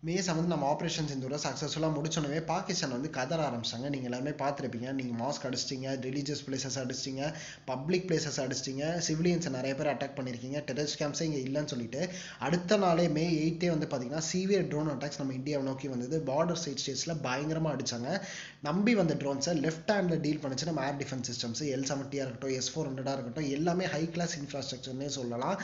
மே 7 நம்ம ஆப்ரேஷன் சிந்தூரை சக்ஸஸ்ஃபுல்லாக முடிச்சோடனே பாகிஸ்தான் வந்து கதற ஆரம்பிச்சாங்க. நீங்கள் எல்லாமே பார்த்துருப்பீங்க. நீங்கள் மாஸ்க் அடிச்சிட்டிங்க, ரிலீஜியஸ் பிளேசஸ் அடிச்சிட்டிங்க, பப்ளிக் பிளேசஸ் அடிச்சிட்டிங்க, சிவிலியன்ஸை நிறைய பேர் அட்டாக் பண்ணியிருக்கீங்க, டெரரிஸ்ட் கேம்ப்ஸே இங்கே இல்லைன்னு சொல்லிட்டு அடுத்த நாளே மே 8 வந்து பார்த்தீங்கன்னா சீவியர் ட்ரோன் அட்டாக்ஸ் நம்ம இந்தியாவை நோக்கி வந்தது. பார்டர் சைட் ஸ்டேட்ஸில் பயங்கரமாக அடிச்சாங்க. நம்பி வந்த ட்ரோன்ஸை லெஃப்ட் ஹேண்டில் டீல் பண்ணிச்சு நம்ம ஏர் டிஃபென்ஸ் சிஸ்டம்ஸ். L-70 இருக்கட்டும், S-400 இருக்கட்டும், எல்லாமே ஹை கிளாஸ் இன்ஃப்ராஸ்ட்ரக்சர்னே சொல்லலாம்.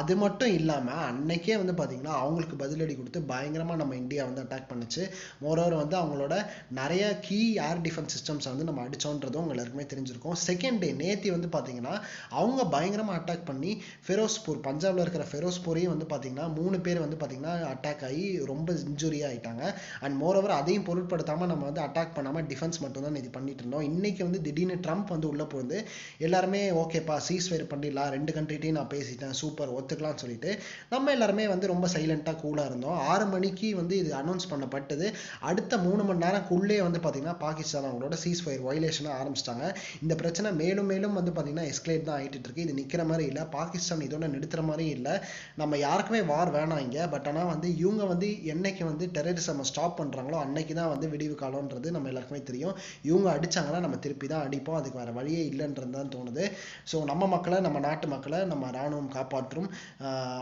அது மட்டும் இல்லாமல் அன்னைக்கே வந்து பார்த்தீங்கன்னா அவங்களுக்கு பதிலடி கொடுத்து பயங்கரமாக நம்ம இந்தியா வந்து அட்டாக் பண்ணுச்சு. மோரோவர் வந்து அவங்களோட நிறைய கீ ஏர் டிஃபென்ஸ் சிஸ்டம்ஸை வந்து நம்ம அடிச்சோன்றதும் உங்க எல்லாருக்குமே தெரிஞ்சிருக்கும். செகண்ட் டே நேத்தி வந்து பார்த்தீங்கன்னா அவங்க பயங்கரமாக அட்டாக் பண்ணி ஃபெரோஸ்பூர், பஞ்சாப்ல இருக்கிற ஃபெரோஸ்பூரையும் வந்து பார்த்தீங்கன்னா 3 பேர் வந்து பார்த்தீங்கன்னா அட்டாக் ஆகி ரொம்ப இன்ஜுரி ஆயிட்டாங்க. அண்ட் மோரோவர் அதையும் பொருட்படுத்தாமல் நம்ம வந்து அட்டாக் பண்ணாமல் டிஃபென்ஸ் மட்டும் தான் இது பண்ணிட்டு இருந்தோம். இன்னைக்கு வந்து திடீர்னு ட்ரம்ப் வந்து உள்ள போகுது, எல்லாருமே ஓகேப்பா சீஸ்ஃபயர் பண்ணிடலாம், 2 கண்ட்ரிட்டையும் நான் பேசிட்டேன், சூப்பர் ஒத்துக்கலாம்னு சொல்லிட்டு நம்ம எல்லாருமே வந்து ரொம்ப சைலண்டாக கூலாக இருந்தோம். 6 மணிக்கு வந்து இது அனௌன்ஸ் பண்ணப்பட்டது. அடுத்த 3 மணி நேரக்குள்ளே வந்து பார்த்தீங்கன்னா பாகிஸ்தான் அவங்களோட சீஸ்ஃபயர் வயலேஷனை ஆரம்பிச்சிட்டாங்க. இந்த பிரச்சனை மேலும் மேலும் வந்து பார்த்தீங்கன்னா எஸ்கலேட் தான் ஆகிட்டு இருக்கு. இது நிற்கிற மாதிரி இல்லை. பாகிஸ்தான் இதோட நிறுத்துற மாதிரி இல்லை. நம்ம யாருக்குமே வார் வேணாம் இங்கே. பட் ஆனால் வந்து இவங்க வந்து என்னைக்கு வந்து டெரரிசம் ஸ்டாப் பண்ணுறாங்களோ அன்னைக்கு தான் வந்து விடிவு காலம்ன்றது நம்ம எல்லாருக்குமே தெரியும். இவங்க அடிச்சாங்கன்னா நம்ம திருப்பி தான் அடிப்போம். அதுக்கு வேற வழியே இல்லைன்றது தான் தோணுது. ஸோ நம்ம மக்களை, நம்ம நாட்டு மக்களை நம்ம ராணுவம் காப்பாற்றும்.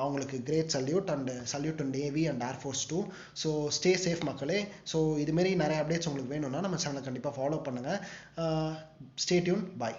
அவங்களுக்கு great salute and salute to navy and air force too. So stay safe மக்களே. ஸோ இதுமாரி நிறைய அப்டேட்ஸ் உங்களுக்கு வேணும்னா நம்ம சேனலை கண்டிப்பாக ஃபாலோ பண்ணுங்கள். Stay tune. பாய்.